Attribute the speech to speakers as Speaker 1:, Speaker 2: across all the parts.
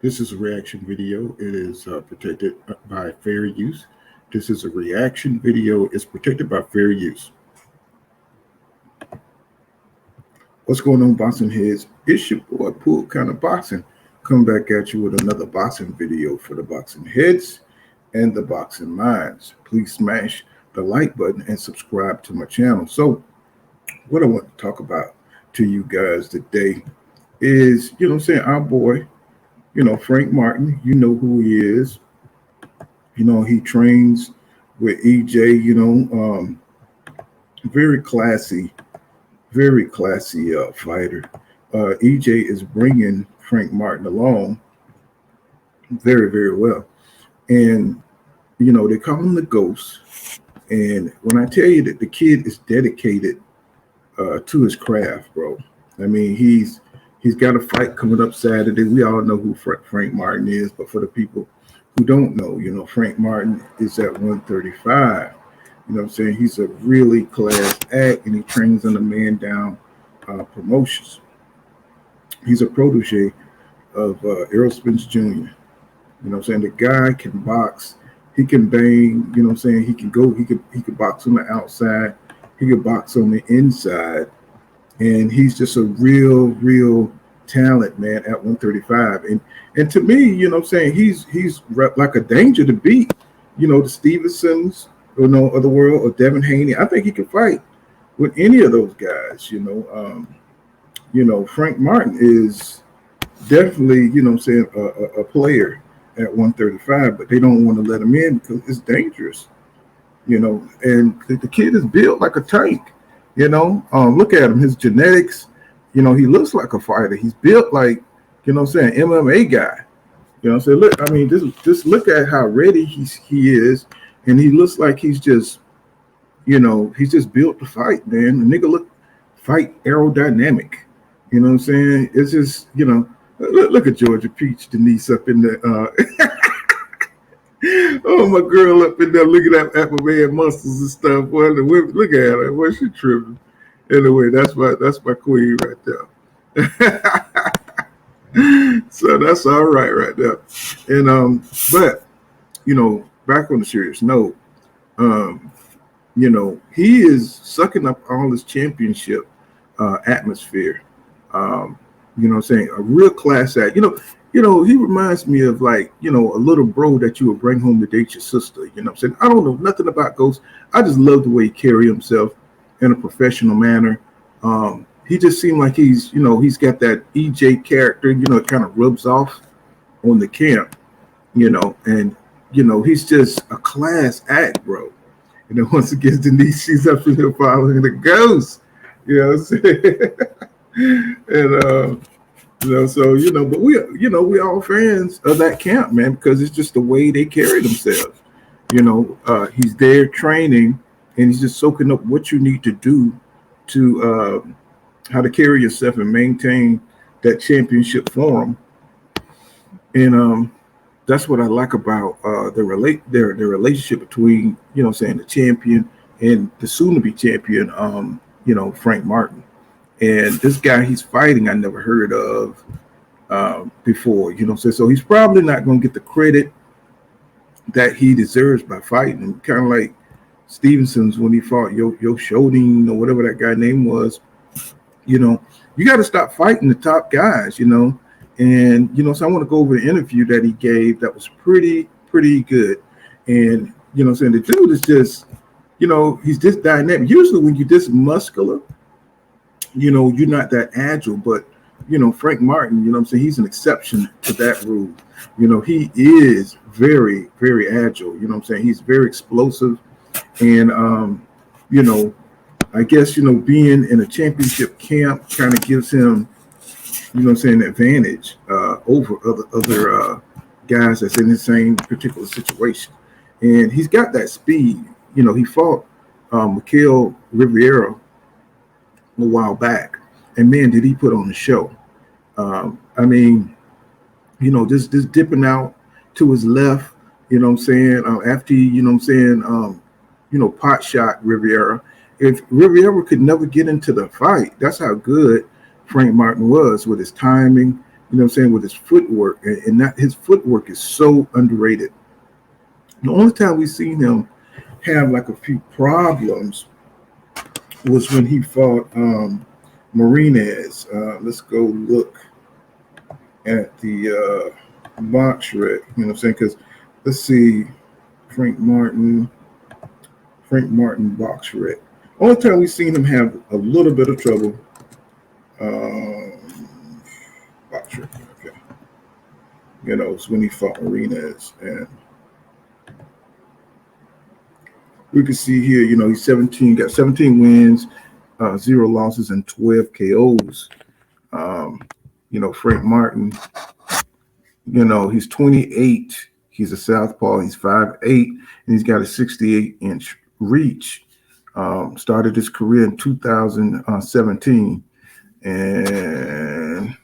Speaker 1: This is a reaction video. It is protected by fair use. This is a reaction video. It's protected by fair use. What's going on, boxing heads? It's your boy, Pool Kind of Boxing, coming back at you with another boxing video for the boxing heads and the boxing minds. Please smash the like button and subscribe to my channel. So, what I want to talk about to you guys today is, our boy, Frank Martin. You know who he is. He trains with EJ, very classy, fighter. EJ is bringing Frank Martin along very, very well. And, they call him the Ghost. And when I tell you that the kid is dedicated to his craft, bro, I mean, he's got a fight coming up Saturday. We all know who Frank Martin is, but for the people who don't know, Frank Martin is at 135. He's a really class act, and he trains under Mandown Promotions. He's a protege of Errol Spence Jr. The guy can box. He can bang. He can go. He could box on the outside. He could box on the inside. And he's just a real talent, man, at 135. And to me, he's like a danger to beat. The Stevensons, of the world, or Devin Haney. I think he can fight with any of those guys. Frank Martin is definitely, a player at 135, but they don't want to let him in because it's dangerous. And the kid is built like a tank. Look at him, his genetics. He looks like a fighter. He's built like, MMA guy. Look, I mean, just look at how ready he is, and he looks like he's just built to fight, man. The nigga fight aerodynamic. It's just, look at Georgia Peach Denise up in there. Oh, my girl up in there looking at my man muscles and stuff. Boy, look at her. Boy, she tripping. Anyway, that's my queen right there. So that's all right there. And but back on the serious note, he is sucking up all his championship atmosphere. A real class act. He reminds me of like, a little bro that you would bring home to date your sister. I don't know nothing about Ghost. I just love the way he carry himself in a professional manner. He just seemed like he's got that EJ character, it kind of rubs off on the camp, and, he's just a class act, bro. Once again, Denise, she's up in here following the Ghost, and, but we all fans of that camp, man, because it's just the way they carry themselves. He's there training, and he's just soaking up what you need to do to how to carry yourself and maintain that championship form. And that's what I like about their relationship between the champion and the soon-to-be champion, Frank Martin. And this guy he's fighting, I never heard of before, so he's probably not going to get the credit that he deserves by fighting him. Kind of like Stevenson's when he fought Yo Shodin or whatever that guy name was. You got to stop fighting the top guys, and, so I want to go over the interview that he gave that was pretty good. And, the dude is just, he's just dynamic. Usually when you're this muscular, you're not that agile, but, Frank Martin, he's an exception to that rule. He is very, very agile, he's very explosive. And, I guess, being in a championship camp kind of gives him, an advantage over other guys that's in the same particular situation. And he's got that speed. He fought Mikael Riviera a while back, and man, did he put on a show. Just dipping out to his left, after he, pot shot Riviera. If Riviera could never get into the fight, that's how good Frank Martin was with his timing, You know what I'm saying, with his footwork, and not his footwork is so underrated. The only time we seen him have like a few problems was when he fought Marinez. Let's go look at the box rec. You know what I'm saying? Because let's see, Frank Martin, Frank Martin box rec. Only time we seen him have a little bit of trouble. Box rec. Okay. You know, it's when he fought Marinez, and we can see here. You know, he's 17, got 17 wins, 0 losses, and 12 KOs. Um, you know, Frank Martin, you know, he's 28. He's a southpaw. He's 5'8", and he's got a 68-inch reach. Started his career in 2017. And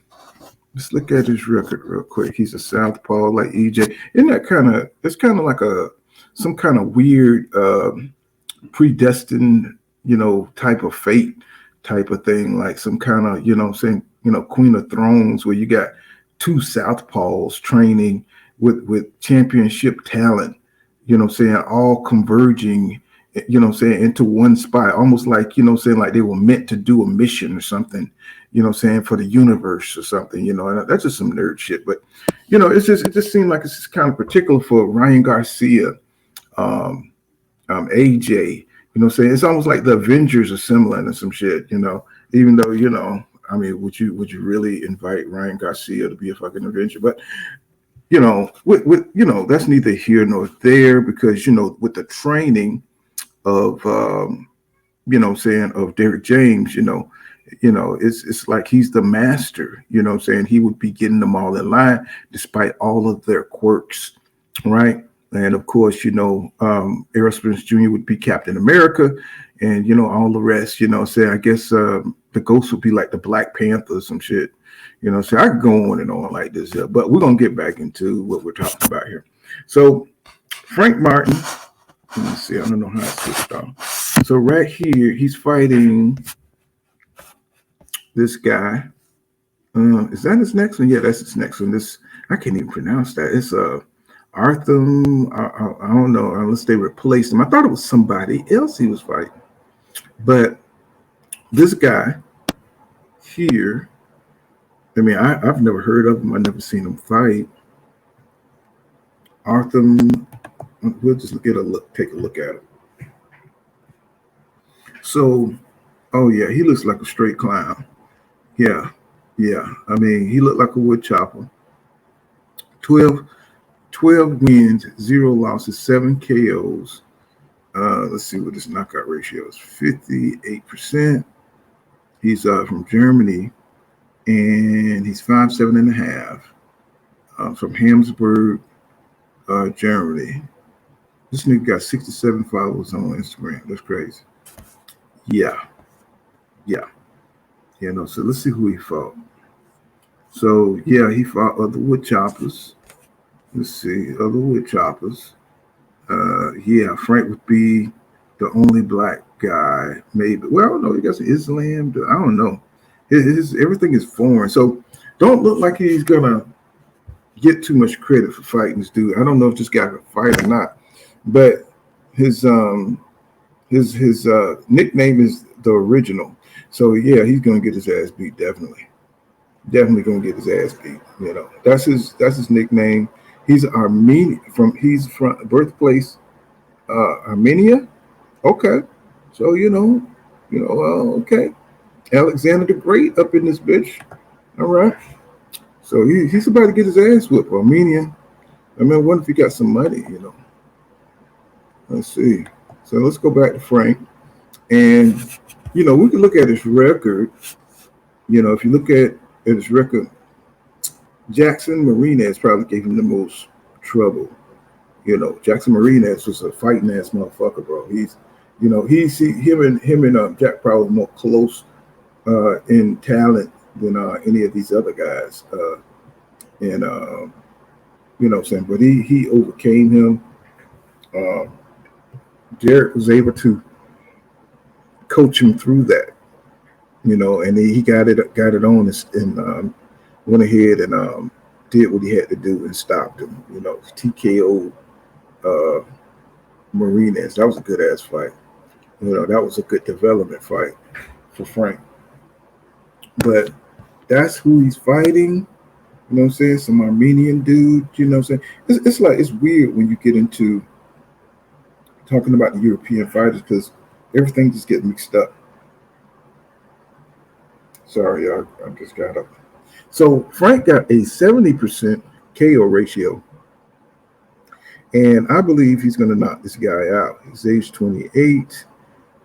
Speaker 1: let's look at his record real quick. He's a southpaw like EJ. Isn't that kind of, it's kind of like some kind of weird predestined, you know, type of fate type of thing, like some kind of, you know what I'm saying, you know, Queen of Thrones, where you got two southpaws training with championship talent, you know what I'm saying, all converging, you know what I'm saying, into one spot, almost like, you know what I'm saying, like they were meant to do a mission or something, you know what I'm saying, for the universe or something, you know, and that's just some nerd shit. But, you know, it just seemed like it's just kind of particular for Ryan Garcia, AJ, you know what I'm saying? It's almost like the Avengers are similar and some shit, you know, even though, you know, I mean, would you really invite Ryan Garcia to be a fucking Avenger? But, you know, with you know, that's neither here nor there, because, you know, with the training of you know what I'm saying, of Derrick James, you know, it's like he's the master, you know what I'm saying? He would be getting them all in line despite all of their quirks, right? And of course, you know, Errol Spence Jr. would be Captain America, and, you know, all the rest, you know what I'm saying? I guess the Ghost would be like the Black Panther or some shit. You know, so I could go on and on like this, but we're going to get back into what we're talking about here. So Frank Martin, let me see, I don't know how to switch off. So right here, he's fighting this guy. Is that his next one? Yeah, that's his next one. This, I can't even pronounce that. It's Arthur, I don't know, unless they replaced him. I thought it was somebody else he was fighting. But this guy here, I mean, I've never heard of him. I've never seen him fight. Arthur, we'll just get a look, take a look at him. So, oh yeah, he looks like a straight clown. Yeah, yeah. I mean, he looked like a wood chopper. 12 wins, 0 losses, 7 KOs. Let's see what his knockout ratio is. 58%. He's from Germany, and he's 5'7.5", from Hamburg, Germany. This nigga got 67 followers on Instagram. That's crazy. Yeah. You know, so let's see who he fought. So yeah, he fought other wood choppers. Let's see, other wood choppers. Yeah, Frank would be the only black guy, maybe. Well, I don't know. He got some Islam. I don't know. His everything is foreign. So don't look like he's gonna get too much credit for fighting this dude. I don't know if this guy can fight or not, but his nickname is the Original. So yeah, he's gonna get his ass beat. Definitely gonna get his ass beat. You know, that's his nickname. He's Armenian, he's from birthplace Armenia. Okay, so okay. Alexander the Great up in this bitch. All right, so he's about to get his ass whipped. Armenian. I mean, I wonder if he got some money. You know, let's see. So let's go back to Frank, and you know, we can look at his record. You know, if you look at his record, Jackson Marinez probably gave him the most trouble. You know, Jackson Marinez was a fighting ass motherfucker, bro. He's, you know, him and Jack probably more close in talent than any of these other guys. And you know what I'm saying? But he overcame him. Derrick was able to coach him through that, you know, and he got it on went ahead and did what he had to do and stopped him. TKO uh, Martinez. That was a good ass fight. That was a good development fight for Frank. But that's who he's fighting. You know what I'm saying? Some Armenian dude. You know what I'm saying? It's like it's weird when you get into talking about the European fighters because everything just gets mixed up. Sorry, I just got up. So Frank got a 70% KO ratio, and I believe he's going to knock this guy out. He's age 28,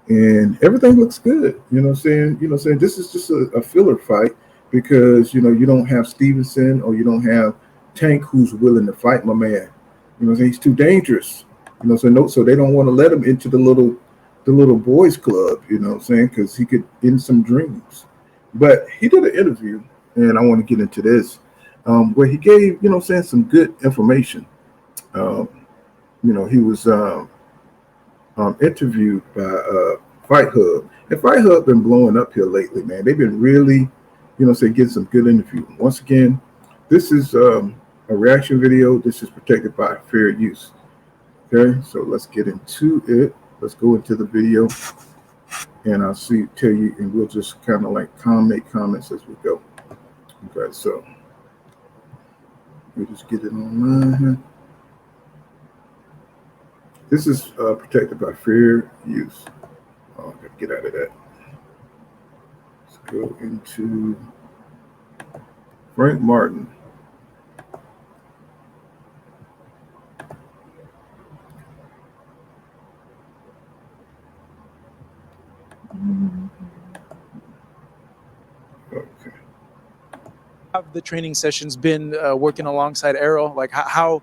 Speaker 1: and everything looks good. You know what I'm saying? This is just a filler fight because you don't have Stevenson or you don't have Tank who's willing to fight my man. You know what I'm saying? He's too dangerous. So they don't want to let him into the little boys club. You know what I'm saying? Because he could end some dreams. But he did an interview, and I want to get into this, where he gave some good information. Um, he was interviewed by Fight Hub. And Fight Hub been blowing up here lately, man. They've been really, getting some good interviews. Once again, this is a reaction video. This is protected by fair use. Okay, so let's get into it. Let's go into the video, and I'll tell you, and we'll just kind of like make comments as we go. Okay, so we just get it online here. This is protected by fair use. Oh, I gotta get out of that. Let's go into Frank Martin. Okay.
Speaker 2: Have the training sessions been working alongside Arrow? Like how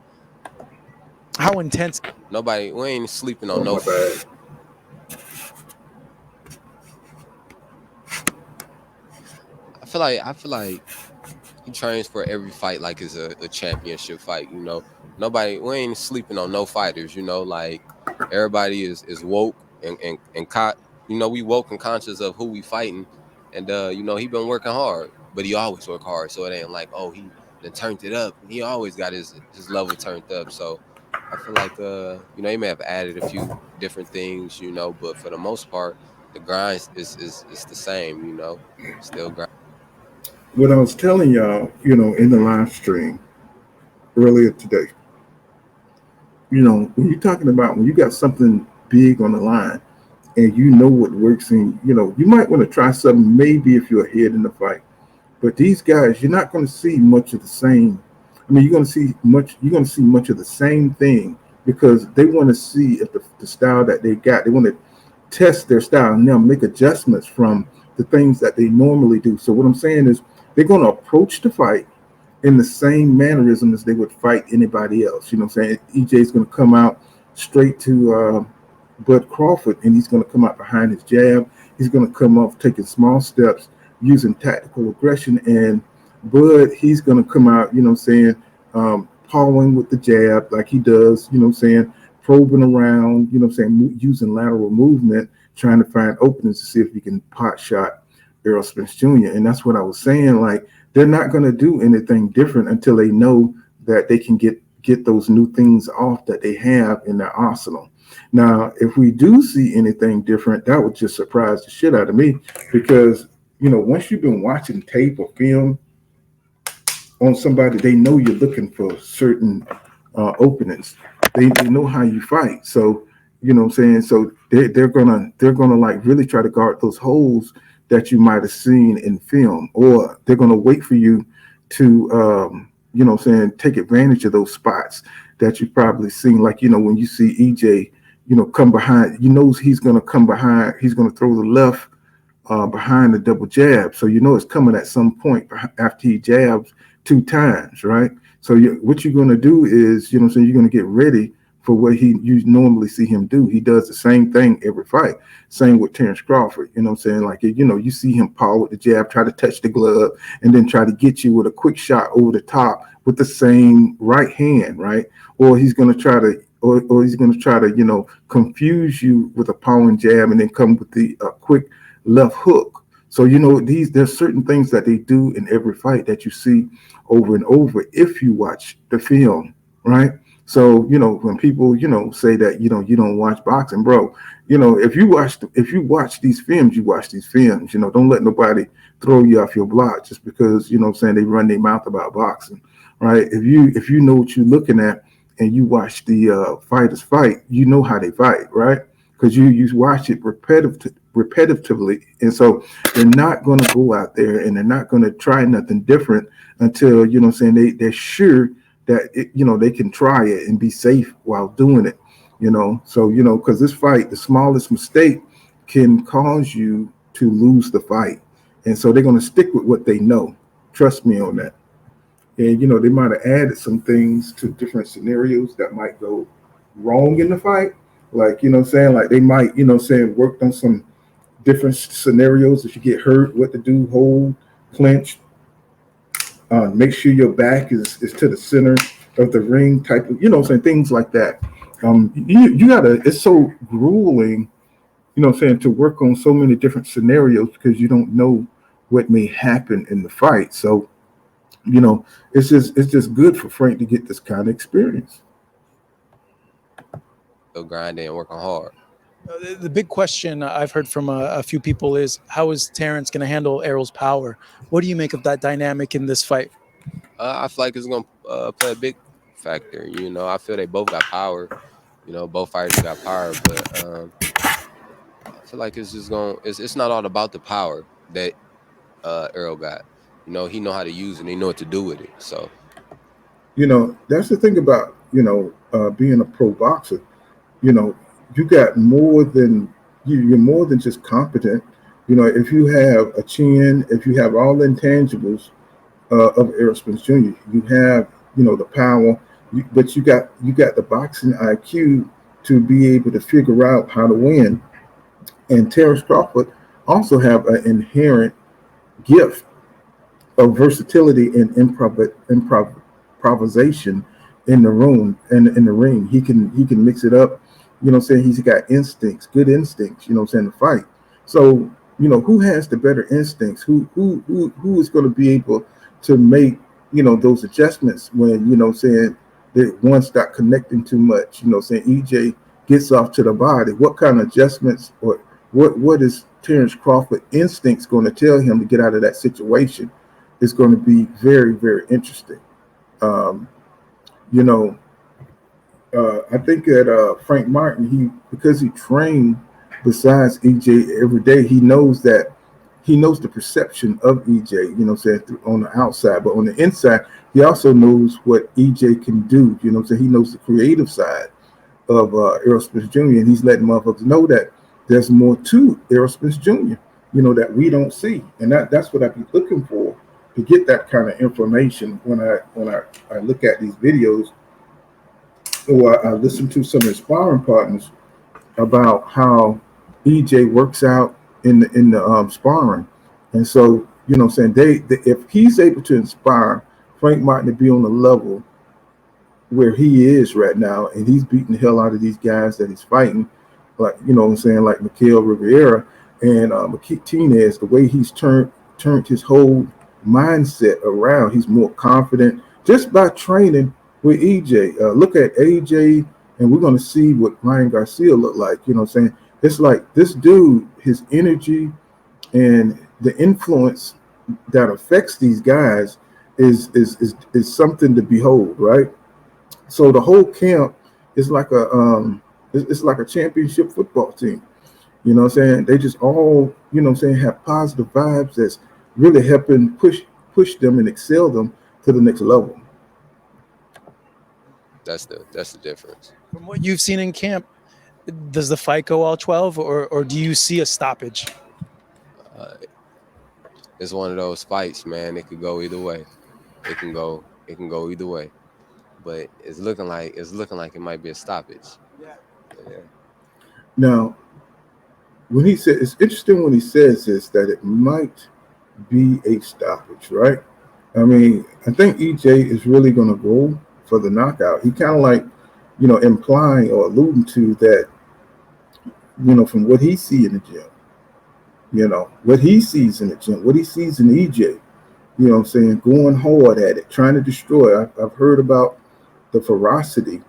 Speaker 2: intense?
Speaker 3: Nobody, we ain't sleeping on no.
Speaker 1: Bad.
Speaker 3: I feel like he trains for every fight like it's a championship fight. Nobody, we ain't sleeping on no fighters. Like everybody is woke and caught. We woke and conscious of who we fighting, and he been working hard, but he always work hard. So it ain't like, oh, he done turned it up. He always got his level turned up. So I feel like he may have added a few different things, but for the most part, the grind is the same. Still grind.
Speaker 1: What I was telling y'all, in the live stream earlier today, when you're talking about when you got something big on the line and what works, and you might want to try something maybe if you're ahead in the fight. But these guys, you're not going to see much of the same. I mean, you're going to see much of the same thing because they want to see if the style that they got, they want to test their style and now make adjustments from the things that they normally do. So what I'm saying is they're going to approach the fight in the same mannerism as they would fight anybody else. You know what I'm saying? EJ's going to come out straight to Bud Crawford, and he's going to come out behind his jab. He's going to come off taking small steps, using tactical aggression, and Bud, he's going to come out, pawing with the jab like he does, probing around, using lateral movement, trying to find openings to see if he can pot shot Errol Spence Jr. And that's what I was saying. Like, they're not going to do anything different until they know that they can get those new things off that they have in their arsenal. Now, if we do see anything different, that would just surprise the shit out of me because, once you've been watching tape or film on somebody, they know you're looking for certain openings. They know how you fight. So, what I'm saying? So they're gonna like really try to guard those holes that you might have seen in film, or they're gonna wait for you to take advantage of those spots that you've probably seen. Like, when you see EJ, come behind, he's gonna come behind, he's gonna throw the left behind the double jab. So it's coming at some point after he jabs 2 times, right? So what you're going to do is, you're going to get ready for what you normally see him do. He does the same thing every fight. Same with Terrence Crawford. Like, you see him paw with the jab, try to touch the glove, and then try to get you with a quick shot over the top with the same right hand, right? Or he's going to try to, confuse you with a pawing jab and then come with the quick left hook. So there's certain things that they do in every fight that you see over and over if you watch the film, right? So when people say that you don't watch boxing, bro, if you watch these films, you watch these films. Don't let nobody throw you off your block just because saying they run their mouth about boxing, right? If you know what you're looking at and you watch the fighters fight, you know how they fight, right? Because you watch it repetitively, and so they're not going to go out there and they're not going to try nothing different until they're sure that they can try it and be safe while doing it. So because this fight, the smallest mistake can cause you to lose the fight, and so they're going to stick with what they know. Trust me on that. And they might have added some things to different scenarios that might go wrong in the fight, like saying like they might saying worked on some different scenarios. If you get hurt, what to do, hold, clinch, make sure your back is to the center of the ring, type of saying things like that. You gotta, it's so grueling, saying to work on so many different scenarios because you don't know what may happen in the fight. So it's just good for Frank to get this kind of experience.
Speaker 3: Still grinding and working hard.
Speaker 2: The big question I've heard from a few people is, how is Terrence going to handle Errol's power? What do you make of that dynamic in this fight?
Speaker 3: I feel like it's gonna play a big factor. I feel they both got power. Both fighters got power, but I feel like it's just going. It's not all about the power that Earl got. He know how to use it. And he know what to do with it. So
Speaker 1: That's the thing about being a pro boxer. you know you got more than you're more than just competent. If you have a chin, if you have all the intangibles of Errol Spence Jr., you have the power, but you got the boxing IQ to be able to figure out how to win. And Terrence Crawford also have an inherent gift of versatility and improvisation in the room and in the ring. He can mix it up. Saying he's got instincts, good instincts. Saying to fight. So who has the better instincts? Who is going to be able to make those adjustments when saying that one's not connecting too much. Saying EJ gets off to the body. What kind of adjustments or what is Terrence Crawford instincts going to tell him to get out of that situation? It's going to be very, very interesting. Um, you know, I think that Frank Martin, because he trained besides EJ every day, he knows the perception of EJ. Saying on the outside, but on the inside, he also knows what EJ can do. So he knows the creative side of Errol Spence Jr. and he's letting motherfuckers know that there's more to Errol Spence Jr. That we don't see, and that's what I be looking for to get that kind of information when I look at these videos or I listen to some inspiring partners about how EJ works out in the sparring. And so saying they if he's able to inspire Frank Martin to be on the level where he is right now, and he's beating the hell out of these guys that he's fighting, like like Mikael Rivera and Martinez, the way he's turned his whole mindset around. He's more confident just by training with EJ. Look at AJ, and we're going to see what Ryan Garcia looked like. It's like this dude, his energy and the influence that affects these guys is something to behold, right? So the whole camp is like it's like a championship football team. They just all have positive vibes that's really helping push them and excel them to the next level.
Speaker 3: that's the difference.
Speaker 2: From what you've seen in camp, does the fight go all 12, or do you see a stoppage?
Speaker 3: Uh, it's one of those fights, man. It could go either way. It can go either way. But it's looking like it might be a stoppage.
Speaker 2: Yeah.
Speaker 3: Yeah.
Speaker 1: Now, when he said, it's interesting when he says this, that it might be a stoppage, right? I mean, I think EJ is really going to go for the knockout. He kind of like, implying or alluding to that, from what he see in the gym, You know, what he sees in the gym, what he sees in EJ, you know what I'm saying, going hard at it, trying to destroy. I've heard about the ferocity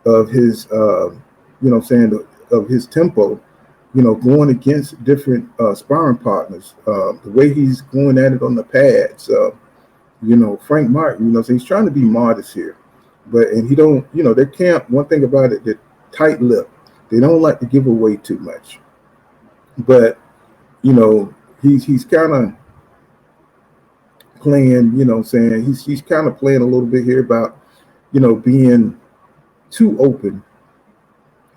Speaker 1: of his, you know what I'm saying, of his tempo, you know, going against different sparring partners, the way he's going at it on the pads. You know, Frank Martin, you know, so he's trying to be modest here. But, and he don't, you know, they can't, one thing about it, they're tight lip. They don't like to give away too much. But, you know, he's kind of playing, you know what I'm saying, he's kind of playing a little bit here about, you know, being too open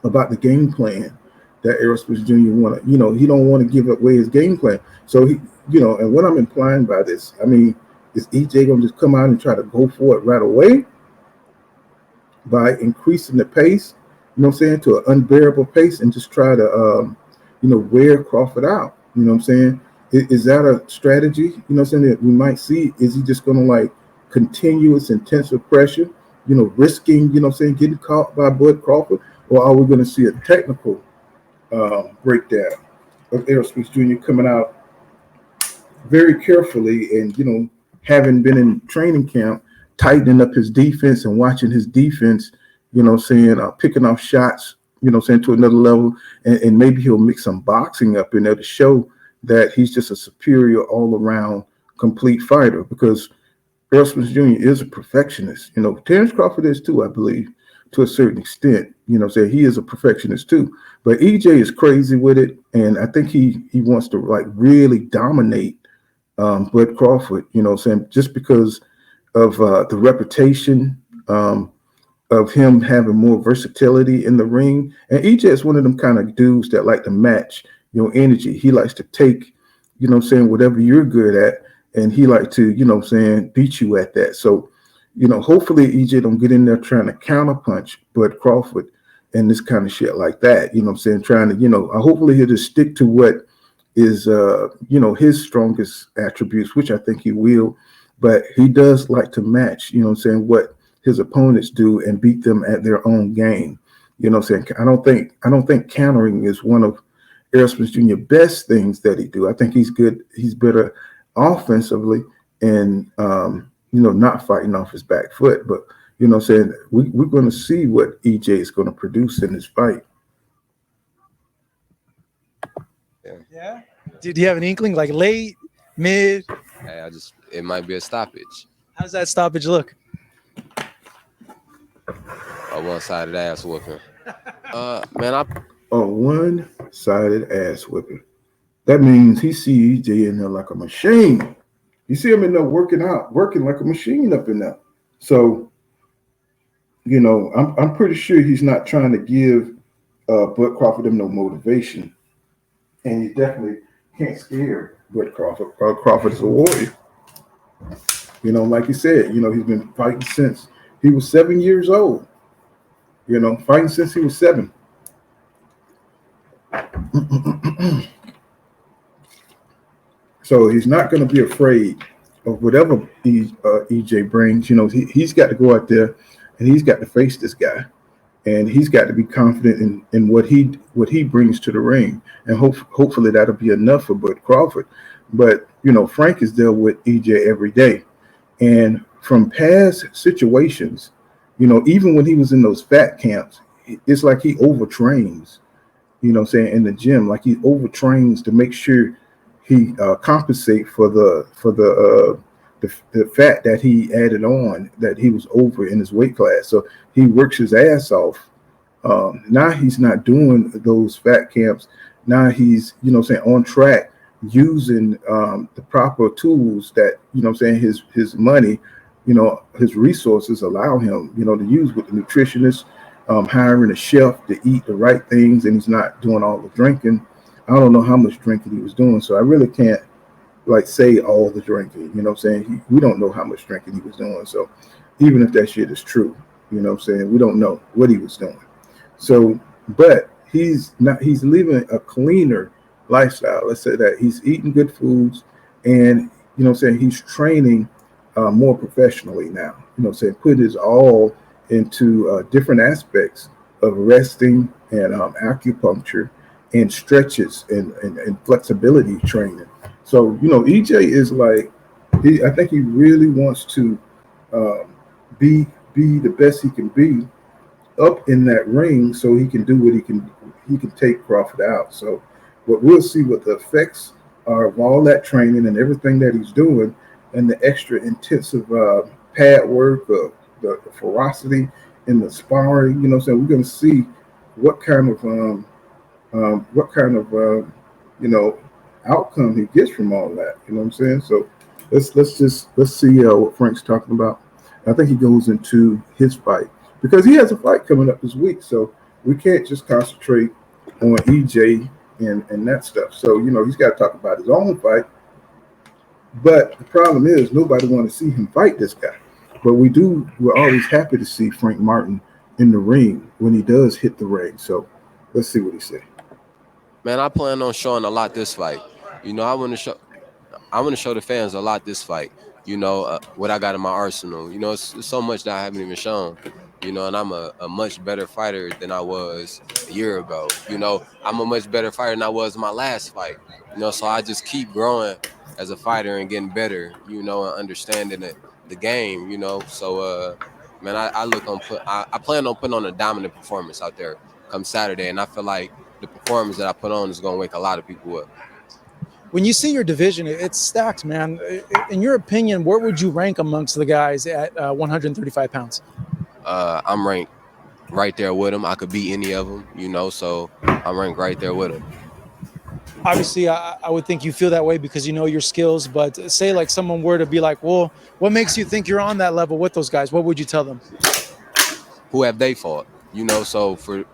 Speaker 1: about the game plan that Aerosmith Jr. want to, you know, he don't want to give away his game plan. So he, you know, and what I'm implying by this, I mean, is EJ gonna just come out and try to go for it right away by increasing the pace, you know what I'm saying, to an unbearable pace and just try to, you know, wear Crawford out? You know what I'm saying? Is that a strategy, you know what I'm saying, that we might see? Is he just gonna like continuous intensive pressure, you know, risking, you know what I'm saying, getting caught by Bud Crawford? Or are we going to see a technical breakdown of Aerosmith Jr. coming out very carefully and, you know, having been in training camp, tightening up his defense and watching his defense, you know, saying, picking off shots, you know, saying, to another level. And maybe he'll mix some boxing up in there to show that he's just a superior all around complete fighter, because Aerosmith Jr. is a perfectionist. You know, Terrence Crawford is too, I believe, to a certain extent. You know, say he is a perfectionist too. But EJ is crazy with it, and I think he wants to like really dominate Bud Crawford. You know, saying just because of the reputation of him having more versatility in the ring. And EJ is one of them kind of dudes that like to match your energy. He likes to take, you know what I'm saying, whatever you're good at, and he like to, you know what I'm saying, beat you at that. So, you know, hopefully EJ don't get in there trying to counterpunch Bud Crawford and this kind of shit like that. You know what I'm saying? Trying to, you know, hopefully he'll just stick to what is, you know, his strongest attributes, which I think he will. But he does like to match, you know what I'm saying, what his opponents do and beat them at their own game. You know what I'm saying? I don't think countering is one of Aerosmith Jr. best things that he do. I think he's good. He's better offensively and, you know, not fighting off his back foot. But, you know what I'm saying, we're going to see what EJ is going to produce in this fight.
Speaker 2: Yeah. Did you have an inkling, like late, mid?
Speaker 3: Hey, it might be a stoppage.
Speaker 2: How's that stoppage look?
Speaker 3: A one-sided ass whooping. Man,
Speaker 1: A one-sided ass whipping. That means he see EJ in there like a machine. You see him in there working like a machine up in there. So, you know, I'm pretty sure he's not trying to give Bud Crawford no motivation. And he definitely can't scare Bud Crawford. Bud Crawford is a warrior. You know, like you said, you know, he's been fighting since he was 7 years old. You know, fighting since he was 7. So he's not going to be afraid of whatever EJ brings. You know, he's got to go out there and he's got to face this guy, and he's got to be confident in what he brings to the ring, and hopefully that'll be enough for Bud Crawford. But you know, Frank is there with EJ every day, and from past situations, you know, even when he was in those fat camps, it's like he overtrains. You know what I'm saying, in the gym, like he overtrains to make sure he compensate for the fat that he added on, that he was over in his weight class. So he works his ass off. Now he's not doing those fat camps. Now he's, you know what I'm saying, on track, using the proper tools that, you know what I'm saying, his money, you know, his resources allow him, you know, to use with the nutritionist, hiring a chef to eat the right things, and he's not doing all the drinking. I don't know how much drinking he was doing, so I really can't like say all the drinking. You know what I'm saying? We don't know how much drinking he was doing. So even if that shit is true, you know what I'm saying, we don't know what he was doing. So, but he's living a cleaner lifestyle. Let's say that he's eating good foods, and you know what I'm saying, he's training more professionally now. You know what I'm saying, put his all into different aspects of resting and acupuncture and stretches and flexibility training. So EJ is like I think he really wants to um, be the best he can be up in that ring, so he can do what he can take Crawford out. So, but we'll see what the effects are of all that training and everything that he's doing, and the extra intensive pad work, the ferocity in the sparring. So we're going to see what kind of what kind of you know outcome he gets from all that. You know what I'm saying? So let's see what Frank's talking about. I think he goes into his fight because he has a fight coming up this week. So we can't just concentrate on EJ and that stuff. So he's got to talk about his own fight. But the problem is nobody want to see him fight this guy. But we do. We're always happy to see Frank Martin in the ring when he does hit the ring. So let's see what he says.
Speaker 3: Man, I plan on showing a lot this fight. I want to show the fans a lot this fight. What I got in my arsenal. It's so much that I haven't even shown. And I'm a much better fighter than I was a year ago. I'm a much better fighter than I was in my last fight. So I just keep growing as a fighter and getting better. And understanding the game. So man, I plan on putting on a dominant performance out there come Saturday, and I feel like the performance that I put on is gonna wake a lot of people up.
Speaker 2: When you see your division, it's stacked, man. In your opinion, where would you rank amongst the guys at 135 pounds?
Speaker 3: I'm ranked right there with them. I could beat any of them, so I'm ranked right there with them.
Speaker 2: Obviously, I would think you feel that way because you know your skills. But say like someone were to be like, well, what makes you think you're on that level with those guys? What would you tell them?
Speaker 3: Who have they fought? So for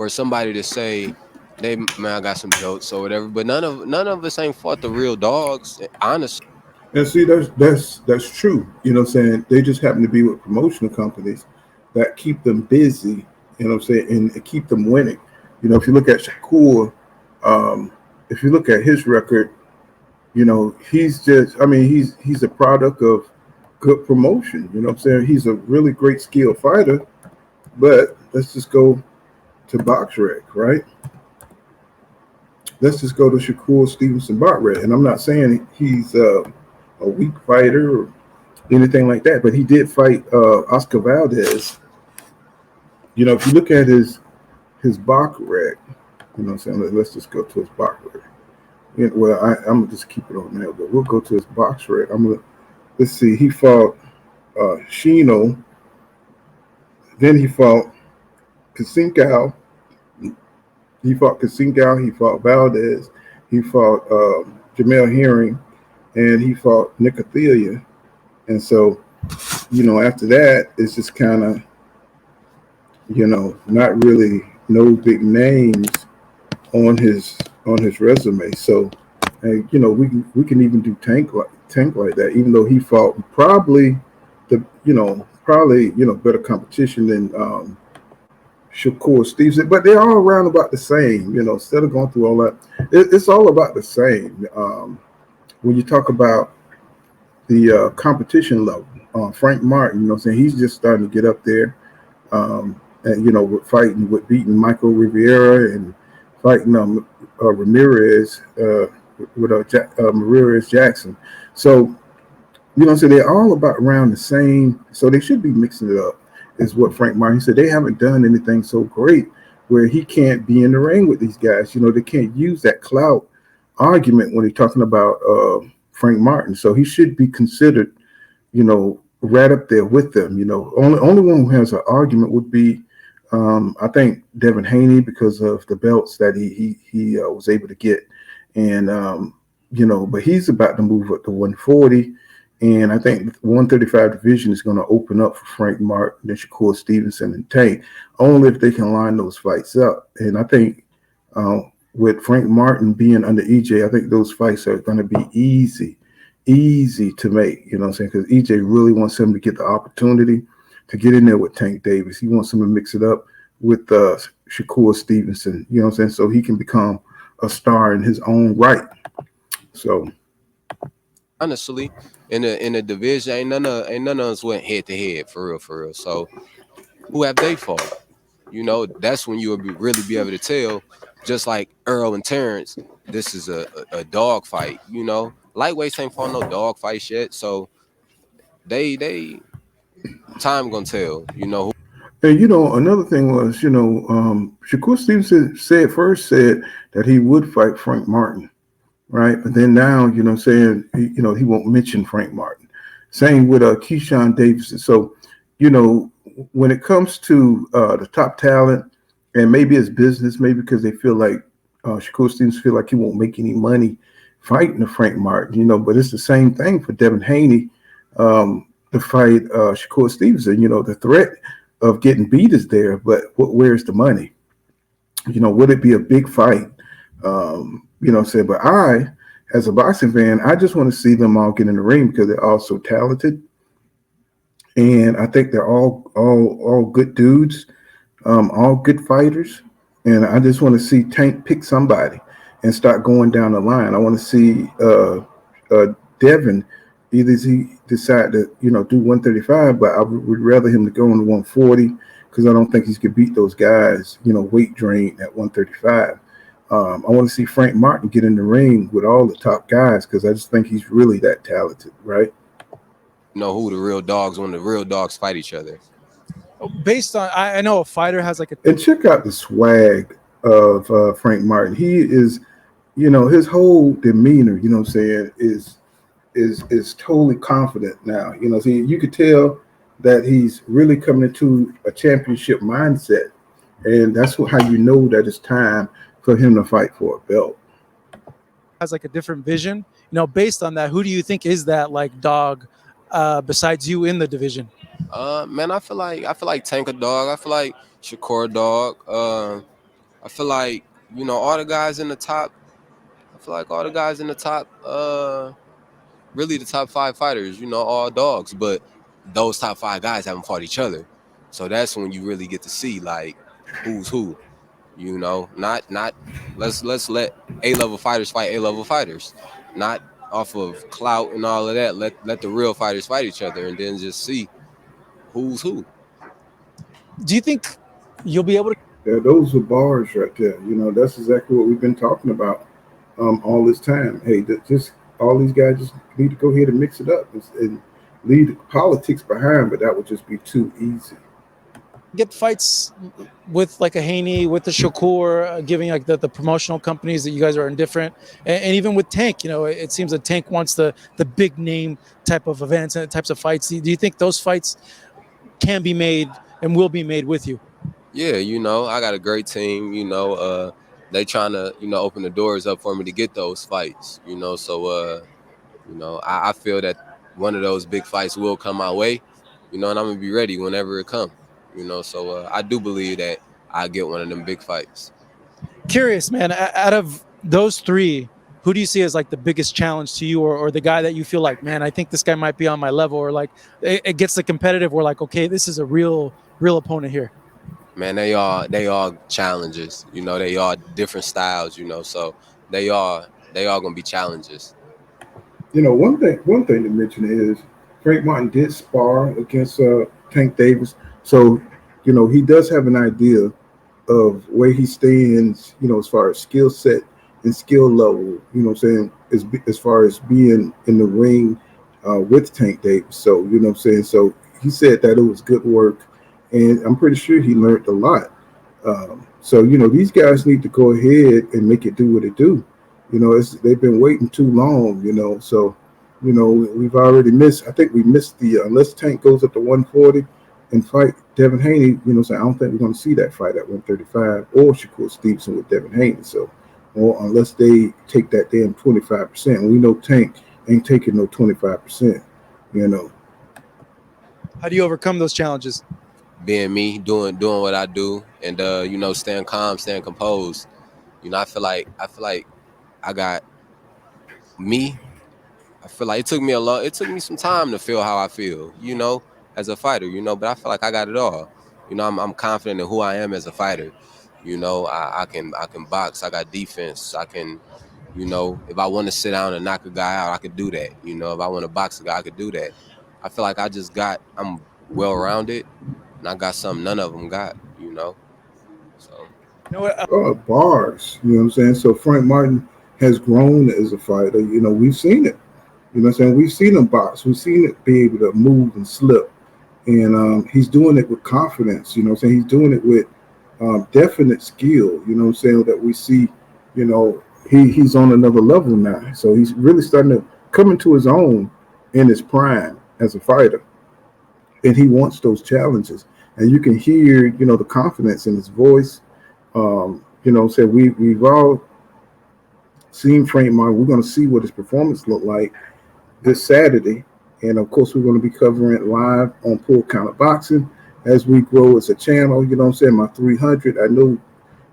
Speaker 3: somebody to say I got some jokes or whatever, but none of us ain't fought the real dogs, honestly.
Speaker 1: And see, that's true. What I'm saying? They just happen to be with promotional companies that keep them busy, what I'm saying, and keep them winning. If you look at Shakur, um, if you look at his record, he's just, I mean, he's a product of good promotion. What I'm saying? He's a really great skilled fighter, but let's just go to BoxRec, right? Let's just go to Shakur Stevenson BoxRec. And I'm not saying he's a weak fighter or anything like that, but he did fight Oscar Valdez. If you look at his BoxRec, what I'm saying, let's just go to his BoxRec. Well, I'm gonna just keep it on there, but we'll go to his BoxRec. Let's see. He fought Shino, then he fought Kasinkow. He fought Kasinkow. He fought Valdez. He fought Jamel Herring, and he fought Nicothelia. And so, after that, it's just kind of, not really no big names on his resume. So, we can even do Tank like that, even though he fought probably better competition than Shakur Stevenson, but they're all around about the same. Instead of going through all that, it's all about the same. When you talk about the competition level, Frank Martin, what I'm saying, he's just starting to get up there. And with beating Michael Rivera and fighting Ramirez Ramirez Jackson. So so they're all about around the same. So they should be mixing it up. Is what Frank Martin said. They haven't done anything so great where he can't be in the ring with these guys. They can't use that clout argument when he's talking about Frank Martin. So he should be considered, right up there with them. Only one who has an argument would be, I think, Devin Haney, because of the belts that he was able to get, and but he's about to move up to 140. And I think the 135 division is going to open up for Frank Martin, then Shakur Stevenson, and Tank, only if they can line those fights up. And I think with Frank Martin being under EJ, I think those fights are going to be easy to make, what I'm saying? Because EJ really wants him to get the opportunity to get in there with Tank Davis. He wants him to mix it up with Shakur Stevenson, what I'm saying? So he can become a star in his own right. So
Speaker 3: Honestly, in the division, ain't none of us went head to head for real. So who have they fought? That's when you will really be able to tell just like Earl and Terrence, this is a dog fight. You know, lightweights ain't fought no dog fights yet, so they time gonna tell. You know,
Speaker 1: And another thing was, Shakur Stevenson said that he would fight Frank Martin, right? But then now, saying he won't mention Frank Martin. Same with Keyshawn Davidson. So, you know, when it comes to the top talent, and maybe it's business, maybe because they feel like Shakur Stevens feel like he won't make any money fighting the Frank Martin, but it's the same thing for Devin Haney to fight Shakur Stevenson. The threat of getting beat is there, but where's the money? Would it be a big fight? What I'm saying, but as a boxing fan, I just want to see them all get in the ring because they're all so talented, and I think they're all good dudes, all good fighters, and I just want to see Tank pick somebody and start going down the line. I want to see Devin either he decide to do 135, but I would rather him to go on the 140 because I don't think he's could beat those guys. Weight drain at 135. I want to see Frank Martin get in the ring with all the top guys because I just think he's really that talented, right?
Speaker 3: know who the real dogs when the real dogs fight each other.
Speaker 2: Based on, I know a fighter has like a.
Speaker 1: And check out the swag of Frank Martin. He is, his whole demeanor, what I'm saying, is totally confident now. See, you could tell that he's really coming into a championship mindset, and that's how you know that it's time for him to fight for a belt.
Speaker 2: Has like a different vision. Based on that, who do you think is that like dog besides you in the division?
Speaker 3: Man, I feel like Tank a dog. I feel like Shakur a dog. I feel like all the guys in the top. I feel like all the guys in the top. Really the top 5 fighters. All dogs. But those top 5 guys haven't fought each other, so that's when you really get to see like who's who. Not let's let A-level fighters fight A-level fighters, not off of clout and all of that. Let the real fighters fight each other, and then just see who's who.
Speaker 2: Do you think you'll be able to?
Speaker 1: Yeah, those are bars right there. That's exactly what we've been talking about all this time. Hey, just all these guys just need to go ahead and mix it up and leave the politics behind, but that would just be too easy.
Speaker 2: Get fights with like a Haney, with the Shakur, giving like the promotional companies that you guys are indifferent, and even with Tank, it seems that Tank wants the big name type of events and types of fights. Do you think those fights can be made and will be made with you?
Speaker 3: Yeah, I got a great team. They trying to open the doors up for me to get those fights. So I feel that one of those big fights will come my way. And I'm gonna be ready whenever it comes. So I do believe that I get one of them big fights.
Speaker 2: Curious, man. Out of those three, who do you see as like the biggest challenge to you, or the guy that you feel like, man, I think this guy might be on my level, or like it gets the competitive. We're like, okay, this is a real opponent here.
Speaker 3: Man, they all challenges. They all different styles. So they all gonna be challenges.
Speaker 1: One thing to mention is Frank Martin did spar against Tank Davis, so he does have an idea of where he stands, as far as skill set and skill level, what I'm saying, as far as being in the ring with Tank Davis. So, what I'm saying, so he said that it was good work, and I'm pretty sure he learned a lot. So, these guys need to go ahead and make it do what it do. They've been waiting too long, so, we've already missed, I think we missed unless Tank goes up to 140 and fight Devin Haney, so I don't think we're going to see that fight at 135 or Shakur Stevenson with Devin Haney. So, or unless they take that damn 25%, and we know Tank ain't taking no 25%.
Speaker 2: How do you overcome those challenges?
Speaker 3: Being me, doing what I do, and staying calm, staying composed. I feel like I got me. I feel like it took me some time to feel how I feel, as a fighter, but I feel like I got it all. I'm confident in who I am as a fighter. I can box, I got defense, I can, if I want to sit down and knock a guy out, I could do that. If I want to box a guy, I could do that. I feel like I'm well rounded and I got something none of them got. So
Speaker 2: You know what?
Speaker 1: Bars. You know what I'm saying? So Frank Martin has grown as a fighter. You know, we've seen it. You know what I'm saying? We've seen him box. We've seen it be able to move and slip. And he's doing it with confidence. You know what I'm saying? He's doing it with definite skill. You know what I'm saying? That we see, you know, he's on another level now. So he's really starting to come into his own in his prime as a fighter. And he wants those challenges. And you can hear, you know, the confidence in his voice. You know, so we've all seen Frank Martin. We're going to see what his performance looked like this Saturday, and of course, we're going to be covering it live on Full Counter Boxing as we grow as a channel. You know what I'm saying? My 300. I know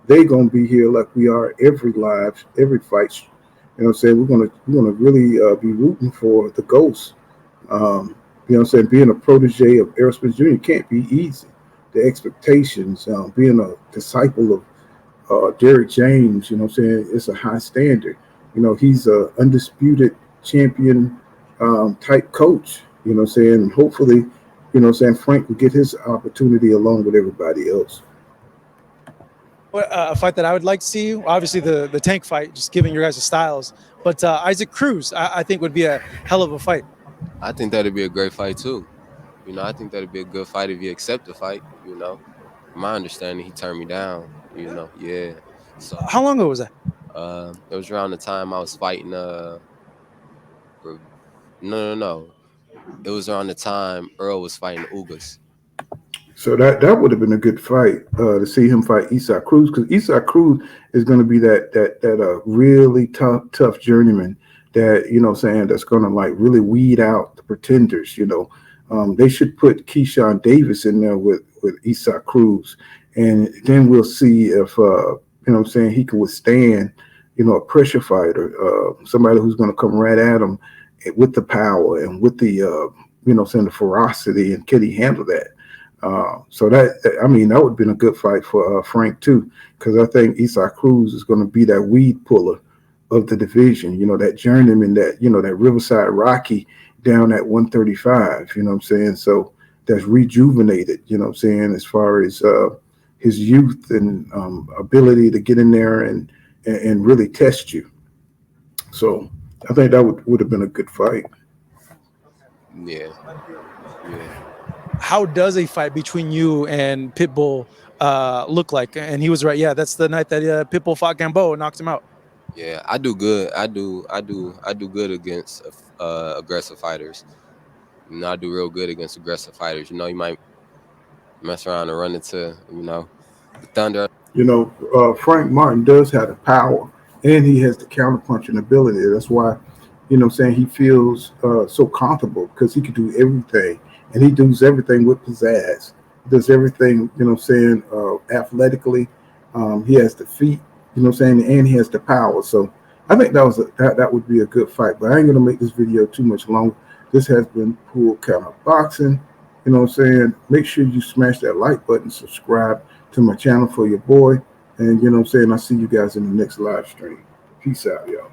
Speaker 1: they're going to be here like we are every fight. You know what I'm saying? We're gonna really be rooting for the Ghost. You know what I'm saying? Being a protege of Errol Spence Jr. can't be easy. The expectations, being a disciple of Derek James, you know what I'm saying? It's a high standard. You know, he's a undisputed champion type coach, you know what I'm saying? Hopefully, you know what I'm saying, Frank will get his opportunity along with everybody else.
Speaker 2: A fight that I would like to see, obviously the Tank fight, just giving your guys' styles. But Isaac Cruz, I think would be a hell of a fight.
Speaker 3: I think that'd be a great fight too. I think that'd be a good fight if he accept the fight. From my understanding, he turned me down. Yeah. So
Speaker 2: How long ago was that?
Speaker 3: it was around the time I was fighting. No. It was around the time Earl was fighting Ugas.
Speaker 1: So that would have been a good fight to see him fight Isaac Cruz, because Isaac Cruz is going to be that really tough journeyman that, you know what I'm saying, that's going to like really weed out the pretenders. You know, they should put Keyshawn Davis in there with Isaac Cruz, and then we'll see if you know what I'm saying, he can withstand, you know, a pressure fighter, somebody who's going to come right at him with the power and with the you know what I'm saying, the ferocity, and can he handle that? So I mean, that would have been a good fight for Frank too, because I think Isaac Cruz is going to be that weed puller of the division. You know, that journeyman, that, you know, that Riverside Rocky down at 135. You know what I'm saying? So that's rejuvenated. You know what I'm saying, as far as his youth and ability to get in there and really test you. So I think that would have been a good fight.
Speaker 3: Yeah, yeah.
Speaker 2: How does a fight between you and Pitbull look like? And he was right. Yeah, that's the night that Pitbull fought Gamboa, knocked him out.
Speaker 3: Yeah, I do good. I do good against aggressive fighters. I do real good against aggressive fighters. You might mess around and run into the Thunder.
Speaker 1: You know, Frank Martin does have the power, and he has the counterpunching ability. That's why, you know what I'm saying, he feels so comfortable, because he can do everything, and he does everything with pizzazz. He does everything, you know what I'm saying, athletically. He has the feet, you know what I'm saying, and he has the power. So I think that would be a good fight. But I ain't gonna make this video too much longer. This has been Pool Counter Boxing. You know what I'm saying? Make sure you smash that like button, subscribe to my channel for your boy. And you know what I'm saying? I'll see you guys in the next live stream. Peace out, y'all.